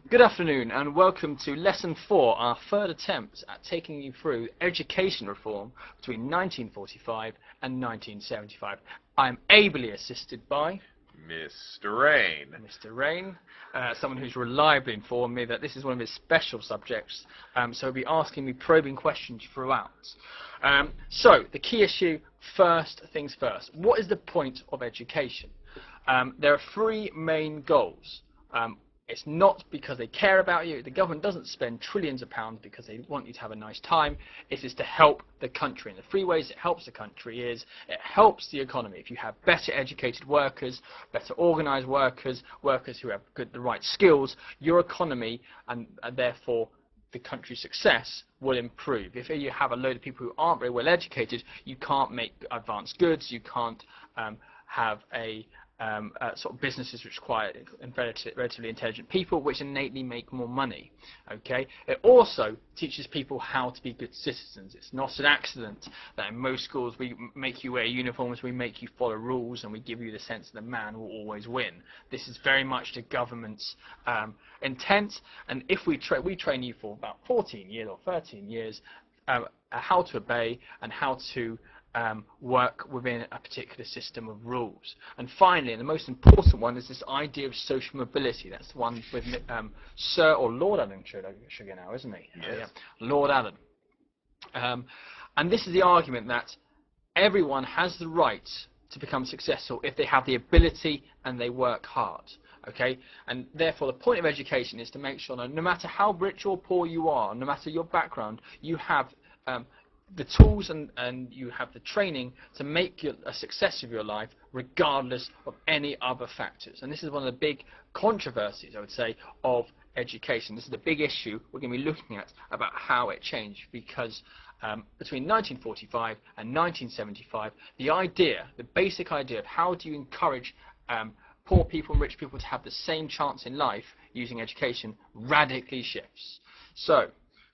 Good afternoon and welcome to Lesson 4, our third attempt at taking you through education reform between 1945 and 1975. I am ably assisted by Mr. Raine. Mr. Raine, someone who's reliably informed me that this is one of his special subjects, so he'll be asking me probing questions throughout. So, the key issue, first things first. What is the point of education? There are three main goals. It's not because they care about you. The government doesn't spend trillions of pounds because they want you to have a nice time. It is to help the country. And the three ways it helps the country is it helps the economy. If you have better educated workers, better organised workers, workers who have the right skills, your economy and therefore the country's success will improve. If you have a load of people who aren't very well educated, you can't make advanced goods, you can't have sort of businesses which require relatively intelligent people, which innately make more money. Okay. It also teaches people how to be good citizens. It's not an accident that in most schools we make you wear uniforms, we make you follow rules, and we give you the sense that the man will always win. This is very much the government's intent, and if we train you for about 14 years or 13 years how to obey and how to work within a particular system of rules. And finally, and the most important one, is this idea of social mobility. That's the one with Sir or Lord Allen Sugar now, isn't he? Yes. Yeah. Lord Allen. And this is the argument that everyone has the right to become successful if they have the ability and they work hard. Okay, and therefore the point of education is to make sure that no matter how rich or poor you are, no matter your background, you have the tools and you have the training to make a success of your life regardless of any other factors. And this is one of the big controversies, I would say, of education. This is the big issue we're going to be looking at about how it changed, because between 1945 and 1975, the basic idea of how do you encourage poor people and rich people to have the same chance in life using education radically shifts. So,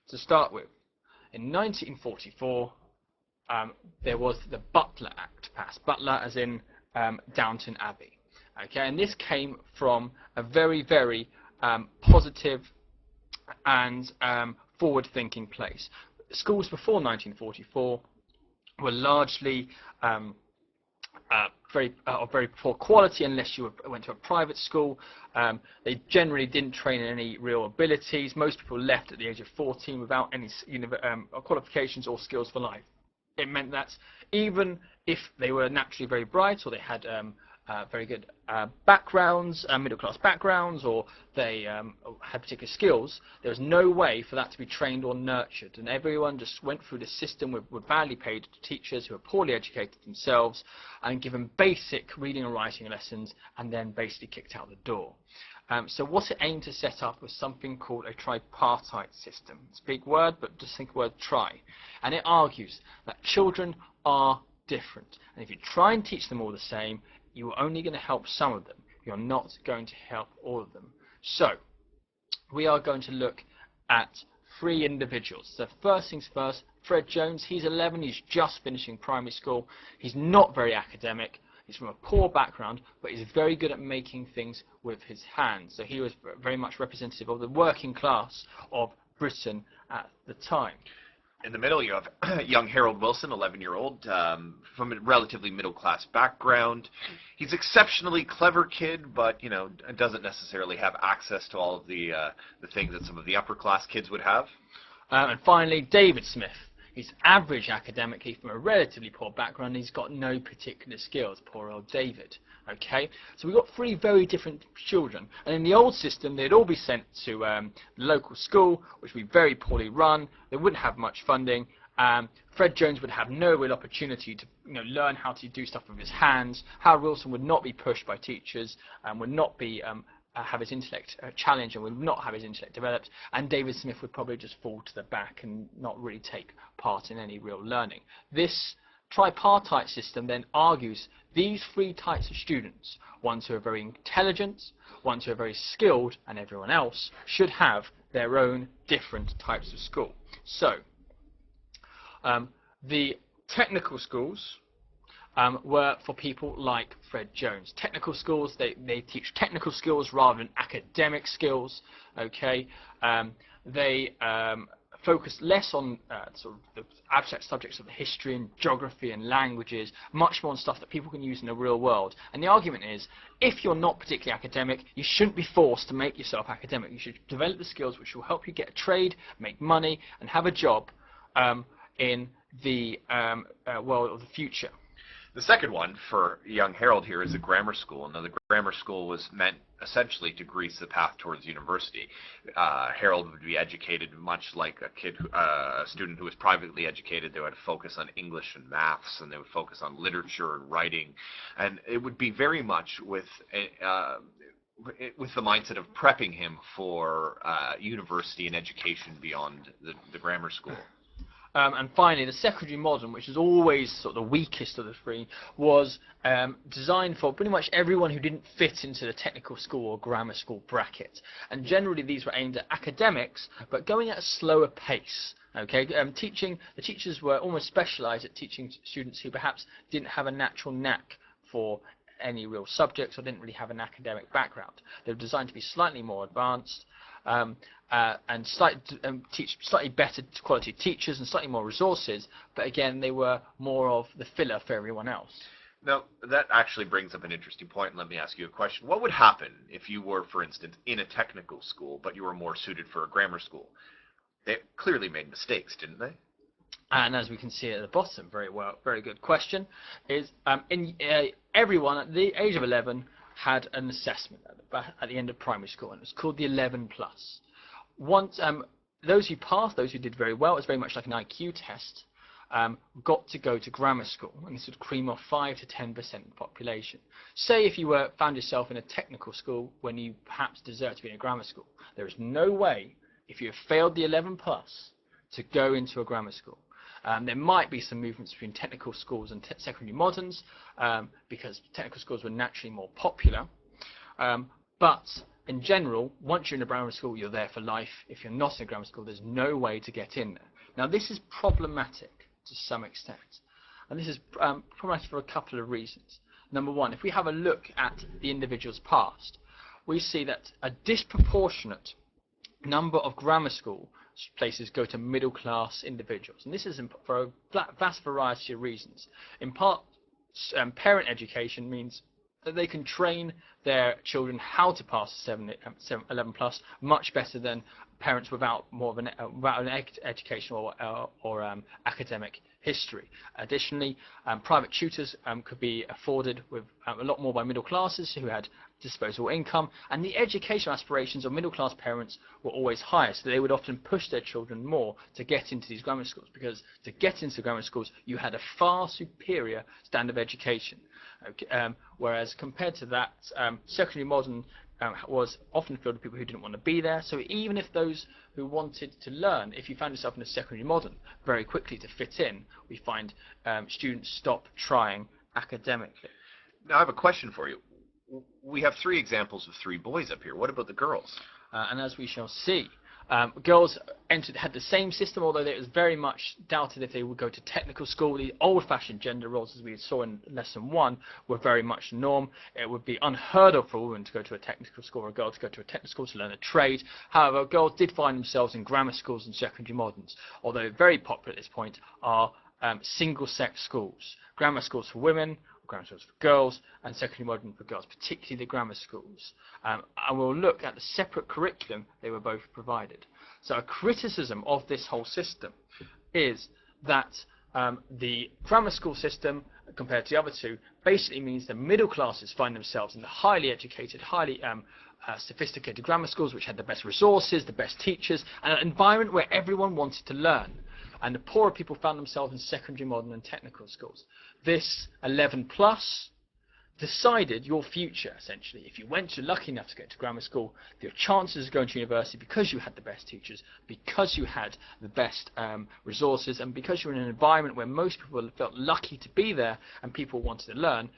to start with, in 1944, there was the Butler Act passed. Butler as in Downton Abbey. Okay, and this came from a very, very positive and forward-thinking place. Schools before 1944 were largely of very poor quality unless you went to a private school. They generally didn't train in any real abilities. Most people left at the age of 14 without any qualifications or skills for life. It meant that even if they were naturally very bright, or they had very good backgrounds, middle-class backgrounds, or they had particular skills, there was no way for that to be trained or nurtured, and everyone just went through the system with badly paid teachers who were poorly educated themselves and given basic reading and writing lessons and then basically kicked out the door. So what it aimed to set up was something called a tripartite system. It's a big word, but just think the word tri. And it argues that children are different, and if you try and teach them all the same, you're only going to help some of them. You're not going to help all of them. So, we are going to look at three individuals. So first things first, Fred Jones, he's 11, he's just finishing primary school. He's not very academic, he's from a poor background, but he's very good at making things with his hands. So he was very much representative of the working class of Britain at the time. In the middle, you have young Harold Wilson, 11-year-old, from a relatively middle-class background. He's an exceptionally clever kid, but doesn't necessarily have access to all of the things that some of the upper-class kids would have. And finally, David Smith. He's average academically from a relatively poor background. He's got no particular skills. Poor old David. Okay, so we've got three very different children, and in the old system they'd all be sent to the local school, which would be very poorly run. They wouldn't have much funding. Fred Jones would have no real opportunity to learn how to do stuff with his hands. Harold Wilson would not be pushed by teachers and would not be have his intellect challenged and would not have his intellect developed, and David Smith would probably just fall to the back and not really take part in any real learning. This tripartite system then argues these three types of students, ones who are very intelligent, ones who are very skilled, and everyone else should have their own different types of school. So, the technical schools were for people like Fred Jones. Technical schools, they teach technical skills rather than academic skills. Okay, they focus less on sort of the abstract subjects of history and geography and languages, much more on stuff that people can use in the real world. And the argument is, if you're not particularly academic, you shouldn't be forced to make yourself academic. You should develop the skills which will help you get a trade, make money, and have a job in the world of the future. The second one for young Harold here is a grammar school. Now, the grammar school was meant essentially to grease the path towards university. Harold would be educated much like a student who was privately educated. They would focus on English and maths, and they would focus on literature and writing, and it would be very much with the mindset of prepping him for university and education beyond the grammar school. And finally, the secondary modern, which is always sort of the weakest of the three, was designed for pretty much everyone who didn't fit into the technical school or grammar school bracket. And generally, these were aimed at academics, but going at a slower pace. Okay, the teachers were almost specialised at teaching students who perhaps didn't have a natural knack for any real subjects or didn't really have an academic background. They were designed to be slightly more advanced. And teach slightly better quality teachers and slightly more resources, but again, they were more of the filler for everyone else. Now, that actually brings up an interesting point, and let me ask you a question. What would happen if you were, for instance, in a technical school, but you were more suited for a grammar school? They clearly made mistakes, didn't they? And as we can see at the bottom, very good question, is everyone at the age of 11 had an assessment at the end of primary school, and it was called the 11+. Once those who passed, those who did very well, it was very much like an IQ test, got to go to grammar school, and this would cream off 5 to 10% of the population. Say if you found yourself in a technical school when you perhaps deserved to be in a grammar school, there is no way, if you have failed the 11+, to go into a grammar school. There might be some movements between technical schools and secondary moderns, because technical schools were naturally more popular. But in general, once you're in a grammar school, you're there for life. If you're not in a grammar school, there's no way to get in there. Now, this is problematic to some extent. And this is problematic for a couple of reasons. Number one, if we have a look at the individual's past, we see that a disproportionate number of grammar school places go to middle-class individuals. And this is for a vast variety of reasons. In part, parent education means that they can train their children how to pass 11+ much better than parents without an education or academic history. Additionally, private tutors could be afforded with a lot more by middle classes who had disposable income, and the educational aspirations of middle class parents were always higher, so they would often push their children more to get into these grammar schools, because to get into grammar schools you had a far superior standard of education. Okay, whereas compared to that, secondary modern was often filled with people who didn't want to be there. So even if those who wanted to learn, if you found yourself in a secondary modern, very quickly to fit in, we find students stop trying academically. Now, I have a question for you. We have 3 examples of 3 boys up here. What about the girls? And as we shall see, girls had the same system, although it was very much doubted if they would go to technical school. The old-fashioned gender roles, as we saw in lesson 1, were very much the norm. It would be unheard of for a woman to go to a technical school or a girl to go to a technical school to learn a trade. However, girls did find themselves in grammar schools and secondary moderns, although very popular at this point are single-sex schools. Grammar schools for women, grammar schools for girls, and secondary modern for girls, particularly the grammar schools. And we'll look at the separate curriculum they were both provided. So a criticism of this whole system is that the grammar school system, compared to the other two, basically means the middle classes find themselves in the highly educated, highly sophisticated grammar schools, which had the best resources, the best teachers, and an environment where everyone wanted to learn. And the poorer people found themselves in secondary, modern and technical schools. This 11+ decided your future, essentially. If you went lucky enough to get to grammar school, your chances of going to university, because you had the best teachers, because you had the best resources, and because you were in an environment where most people felt lucky to be there and people wanted to learn,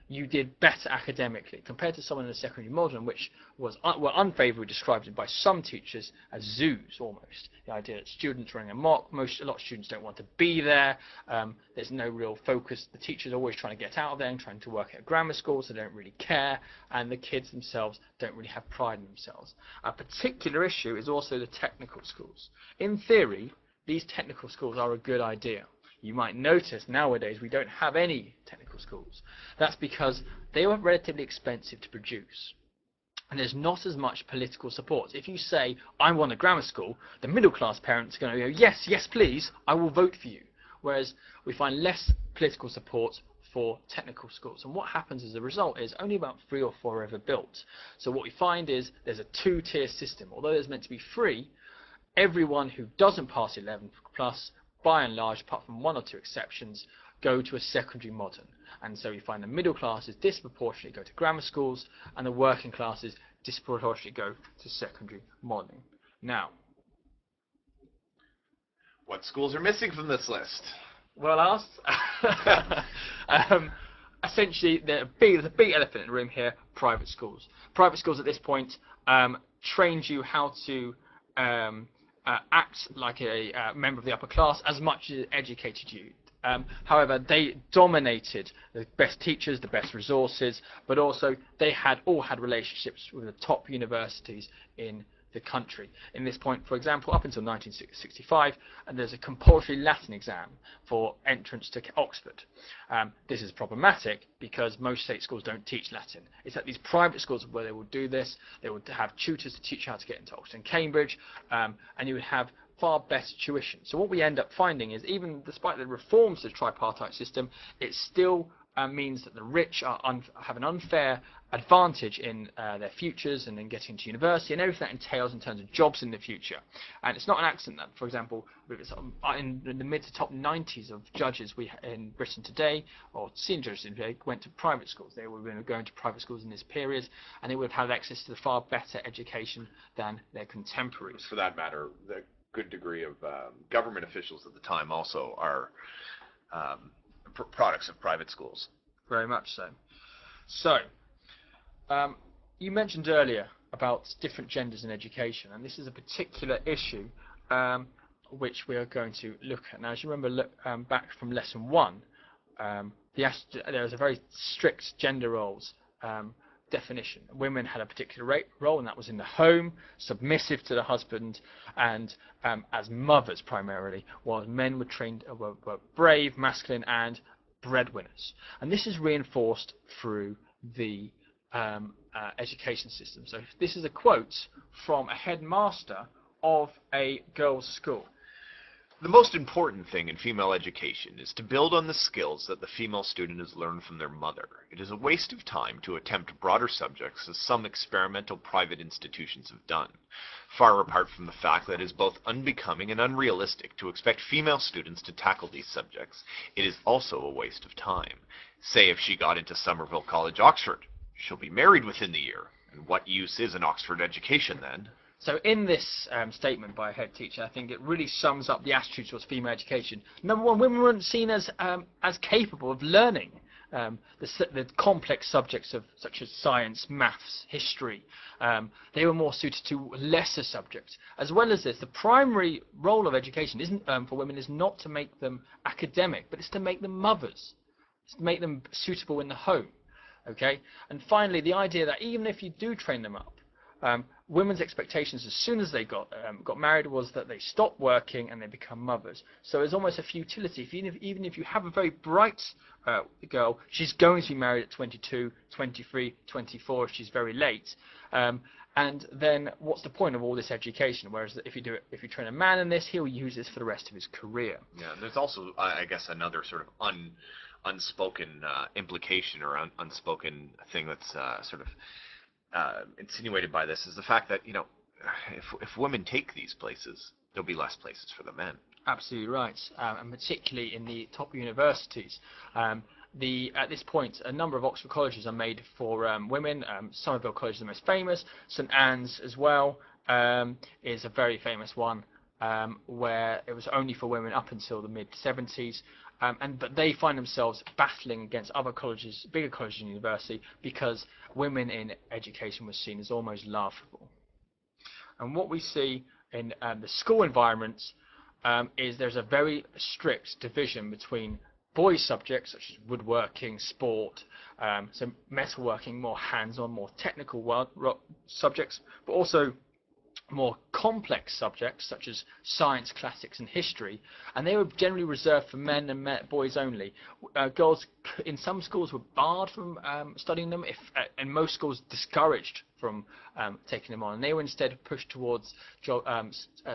you did better academically compared to someone in the secondary modern, which was unfavourably described by some teachers as zoos almost. The idea that students running amok, a lot of students don't want to be there, there's no real focus, the teachers are always trying to get out of there and trying to work at grammar schools, so they don't really care, and the kids themselves don't really have pride in themselves. A particular issue is also the technical schools. In theory, these technical schools are a good idea. You might notice nowadays we don't have any technical schools. That's because they are relatively expensive to produce. And there's not as much political support. If you say, I want a grammar school, the middle class parents are going to go, yes, yes please, I will vote for you. Whereas we find less political support for technical schools. And what happens as a result is only about 3 or 4 are ever built. So what we find is there's a 2-tier system. Although it's meant to be free, everyone who doesn't pass 11 plus, by and large, apart from 1 or 2 exceptions, go to a secondary modern. And so you find the middle classes disproportionately go to grammar schools, and the working classes disproportionately go to secondary modern. Now, what schools are missing from this list? Well asked. Essentially, there's a big elephant in the room here: private schools. Private schools at this point trained you how to act like a member of the upper class as much as it educated you. However, they dominated the best teachers, the best resources, but also they all had relationships with the top universities in the country. In this point, for example, up until 1965, and there's a compulsory Latin exam for entrance to Oxford. This is problematic because most state schools don't teach Latin. It's at these private schools where they will do this. They would have tutors to teach how to get into Oxford and Cambridge, and you would have far better tuition. So what we end up finding is, even despite the reforms to the tripartite system, it still means that the rich have an unfair advantage in their futures and in getting to university and everything that entails in terms of jobs in the future. And it's not an accident that, for example, in the mid to top 90s of judges in Britain today, or senior judges in today, went to private schools. They were going to private schools in this period, and they would have had access to the far better education than their contemporaries. For that matter, the good degree of government officials at the time also are products of private schools. Very much so. So, you mentioned earlier about different genders in education, and this is a particular issue which we are going to look at. Now, as you remember back from lesson 1, there was a very strict gender roles definition. Women had a particular role, and that was in the home, submissive to the husband, and as mothers primarily, while men were trained were brave, masculine, and breadwinners. And this is reinforced through the education system. So this is a quote from a headmaster of a girls' school. The most important thing in female education is to build on the skills that the female student has learned from their mother. It is a waste of time to attempt broader subjects, as some experimental private institutions have done. Far apart from the fact that it is both unbecoming and unrealistic to expect female students to tackle these subjects, it is also a waste of time. Say if she got into Somerville College, Oxford, she'll be married within the year. And what use is an Oxford education then? So in this statement by a head teacher, I think it really sums up the attitude towards female education. Number one, women weren't seen as capable of learning the complex subjects such as science, maths, history. They were more suited to lesser subjects. As well as this, the primary role of education isn't for women is not to make them academic, but it's to make them mothers. It's to make them suitable in the home. Okay. And finally, the idea that even if you do train them up, women's expectations as soon as they got married was that they stop working and they become mothers. So there's almost a futility. Even if you have a very bright girl, she's going to be married at 22, 23, 24 if she's very late. And then what's the point of all this education? Whereas if you train a man in this, he'll use this for the rest of his career. Yeah, there's also, I guess, another sort of unspoken implication or unspoken thing that's sort of insinuated by this is the fact that, you know, if women take these places, there'll be less places for the men. Absolutely right, and particularly in the top universities. At this point, a number of Oxford colleges are made for women. Somerville College is the most famous. St Anne's as well is a very famous one, where it was only for women up until the mid-70s. but they find themselves battling against other colleges, bigger colleges and university, because women in education was seen as almost laughable. And what we see in the school environments is there's a very strict division between boys' subjects such as woodworking, sport, so metalworking, more hands-on, more technical subjects, but also more complex subjects such as science, classics and history, and they were generally reserved for men and boys only. Girls in some schools were barred from studying them, and most schools discouraged from taking them on, and they were instead pushed towards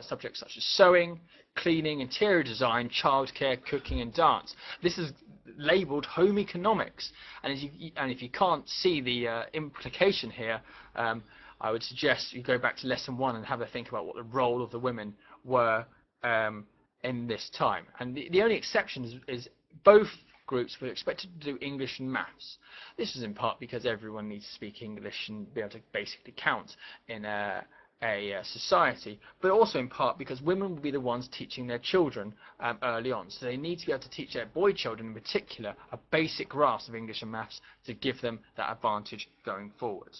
subjects such as sewing, cleaning, interior design, childcare, cooking and dance. This is labelled home economics, and if you can't see the implication here, I would suggest you go back to lesson 1 and have a think about what the role of the women were in this time. And the only exception is both groups were expected to do English and maths. This is in part because everyone needs to speak English and be able to basically count in a society, but also in part because women will be the ones teaching their children early on. So they need to be able to teach their boy children in particular a basic grasp of English and maths to give them that advantage going forward.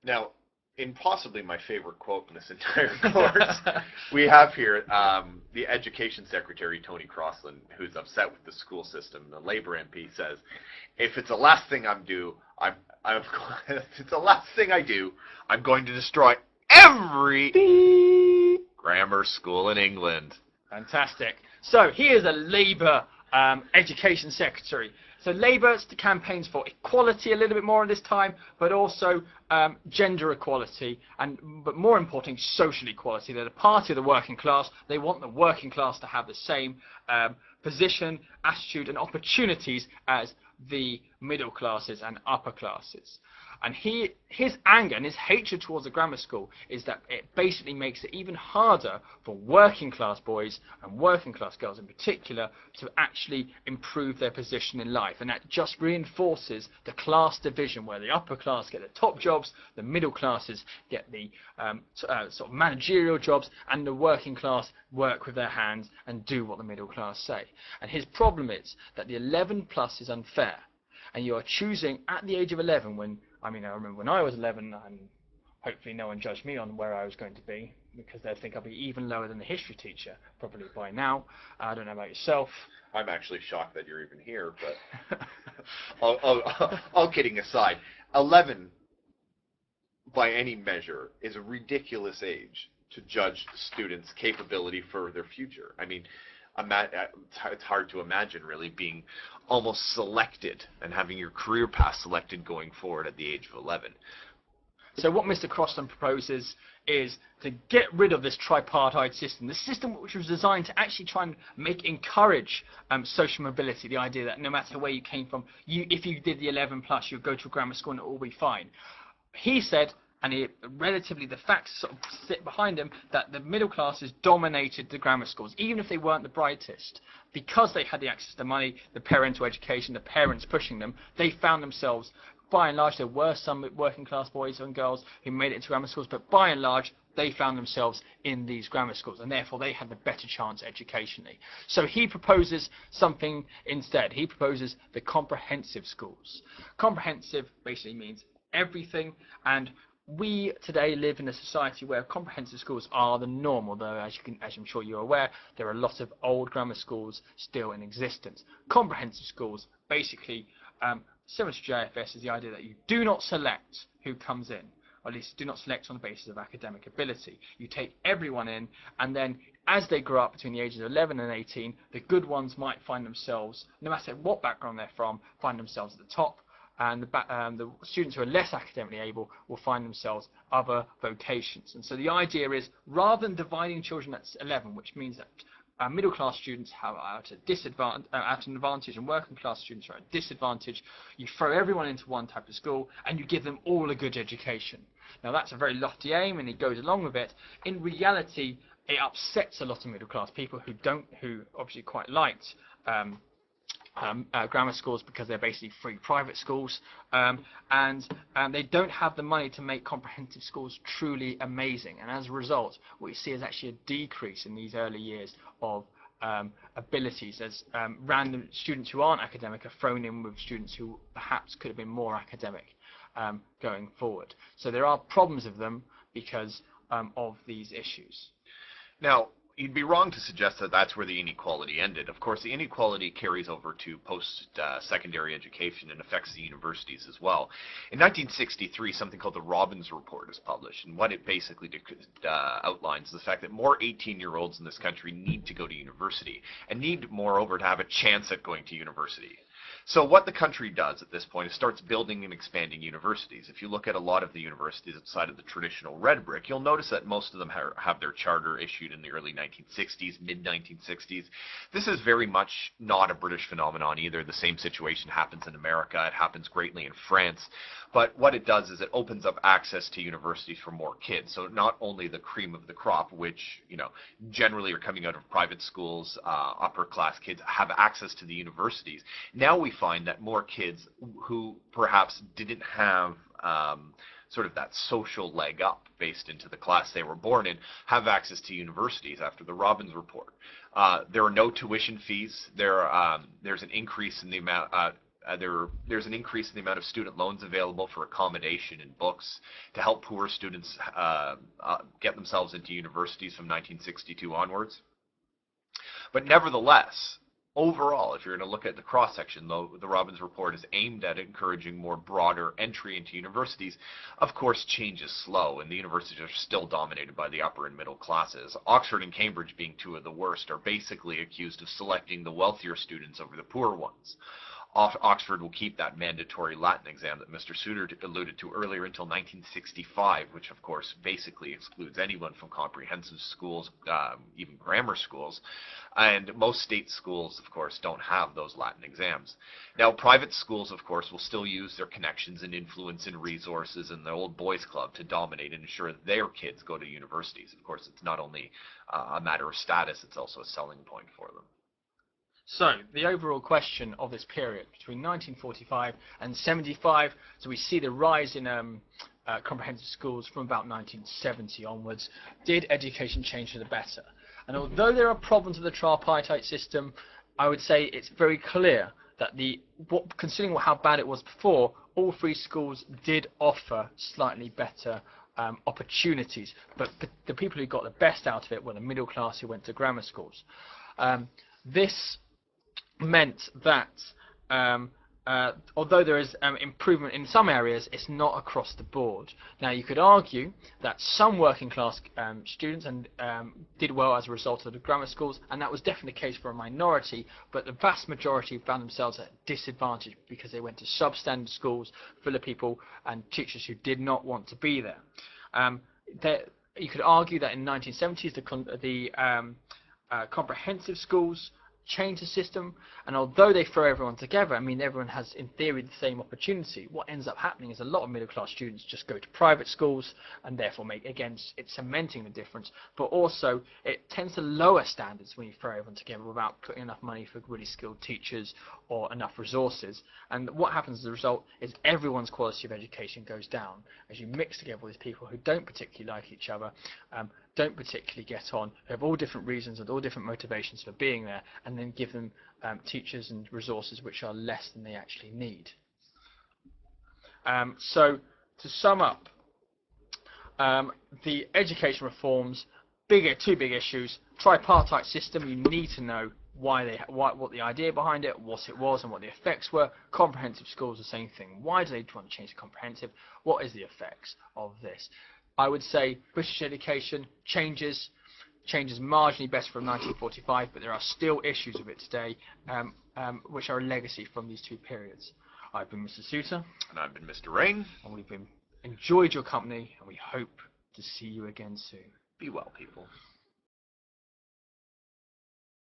Now, in possibly my favorite quote in this entire course, we have here the Education Secretary, Tony Crosland, who's upset with the school system. The Labour MP says, if it's the last thing if it's the last thing I do, I'm going to destroy every grammar school in England. Fantastic. So here's a Labour Education Secretary. So Labour campaigns for equality a little bit more at this time, but also gender equality, but more importantly, social equality. They're the party of the working class. They want the working class to have the same position, attitude and opportunities as the middle classes and upper classes. And his anger and his hatred towards the grammar school is that it basically makes it even harder for working class boys and working class girls in particular to actually improve their position in life. And that just reinforces the class division where the upper class get the top jobs, the middle classes get the sort of managerial jobs, and the working class work with their hands and do what the middle class say. And his problem is that the 11 plus is unfair. And you are choosing at the age of 11 I remember when I was 11, and hopefully no one judged me on where I was going to be, because they'd think I'd be even lower than the history teacher probably by now. I don't know about yourself. I'm actually shocked that you're even here, but all kidding aside, 11 by any measure is a ridiculous age to judge the students' capability for their future. I mean, it's hard to imagine really being almost selected and having your career path selected going forward at the age of 11. So what Mr Crosland proposes is to get rid of this tripartite system, the system which was designed to actually try and encourage social mobility, the idea that no matter where you came from, if you did the 11 plus, you'd go to a grammar school and it will all be fine. He said, and the facts sort of sit behind him, that the middle classes dominated the grammar schools, even if they weren't the brightest. Because they had the access to money, the parental education, the parents pushing them, they found themselves, by and large, there were some working class boys and girls who made it into grammar schools, but by and large, they found themselves in these grammar schools, and therefore they had the better chance educationally. So he proposes something instead. He proposes the comprehensive schools. Comprehensive basically means everything, and we today live in a society where comprehensive schools are the norm, although as I'm sure you're aware, there are a lot of old grammar schools still in existence. Comprehensive schools, basically, similar to JFS, is the idea that you do not select who comes in, or at least do not select on the basis of academic ability. You take everyone in, and then as they grow up between the ages of 11 and 18, the good ones might find themselves, no matter what background they're from, find themselves at the top, and the students who are less academically able will find themselves other vocations. And so the idea is, rather than dividing children at 11, which means that middle class students are at an advantage and working class students are at a disadvantage, you throw everyone into one type of school and you give them all a good education. Now that's a very lofty aim, and it goes along with it. In reality, it upsets a lot of middle class people who obviously quite liked grammar schools, because they're basically free private schools, and they don't have the money to make comprehensive schools truly amazing. And as a result, what you see is actually a decrease in these early years of abilities, as random students who aren't academic are thrown in with students who perhaps could have been more academic going forward. So there are problems with them because of these issues. Now, you'd be wrong to suggest that that's where the inequality ended. Of course, the inequality carries over to post-secondary education and affects the universities as well. In 1963, something called the Robbins Report is published, and what it basically outlines is the fact that more 18-year-olds in this country need to go to university, and need, moreover, to have a chance at going to university. So what the country does at this point is starts building and expanding universities. If you look at a lot of the universities outside of the traditional red brick, you'll notice that most of them have their charter issued in the early 1960s, mid-1960s. This is very much not a British phenomenon either. The same situation happens in America. It happens greatly in France. But what it does is it opens up access to universities for more kids. So not only the cream of the crop, which, you know, generally are coming out of private schools, upper class kids have access to the universities. Now we find that more kids who perhaps didn't have sort of that social leg up based into the class they were born in have access to universities after the Robbins Report. There are no tuition fees. There's an increase in the amount there's an increase in the amount of student loans available for accommodation and books to help poor students get themselves into universities from 1962 onwards. But nevertheless, overall, if you're going to look at the cross-section, though, the Robbins Report is aimed at encouraging more broader entry into universities. Of course, change is slow, and the universities are still dominated by the upper and middle classes. Oxford and Cambridge, being two of the worst, are basically accused of selecting the wealthier students over the poor ones. Oxford will keep that mandatory Latin exam that Mr. Suter alluded to earlier until 1965, which of course basically excludes anyone from comprehensive schools, even grammar schools. And most state schools, of course, don't have those Latin exams. Now, private schools, of course, will still use their connections and influence and resources and the old boys club to dominate and ensure that their kids go to universities. Of course, it's not only a matter of status, it's also a selling point for them. So, the overall question of this period, between 1945 and 75, so we see the rise in comprehensive schools from about 1970 onwards. Did education change for the better? And although there are problems with the tripartite system, I would say it's very clear that considering how bad it was before, all three schools did offer slightly better opportunities. But the people who got the best out of it were the middle class who went to grammar schools. This meant that although there is improvement in some areas, it's not across the board. Now, you could argue that some working class students did well as a result of the grammar schools, and that was definitely the case for a minority, but the vast majority found themselves at a disadvantage because they went to substandard schools full of people and teachers who did not want to be there. You could argue that in the 1970s the comprehensive schools change the system, and although they throw everyone together, I mean, everyone has in theory the same opportunity. What ends up happening is a lot of middle class students just go to private schools, and therefore it's cementing the difference, but also it tends to lower standards when you throw everyone together without putting enough money for really skilled teachers or enough resources. And what happens as a result is everyone's quality of education goes down as you mix together with people who don't particularly like each other, don't particularly get on, who have all different reasons and all different motivations for being there, and then give them teachers and resources which are less than they actually need. So to sum up, the education reforms, two big issues: tripartite system, you need to know what the idea behind it, what it was, and what the effects were. Comprehensive schools, the same thing. Why do they want to change to comprehensive? What is the effects of this? I would say British education changes marginally better from 1945, but there are still issues with it today, which are a legacy from these two periods. I've been Mr. Suter. And I've been Mr. Raine. And we've enjoyed your company, and we hope to see you again soon. Be well, people.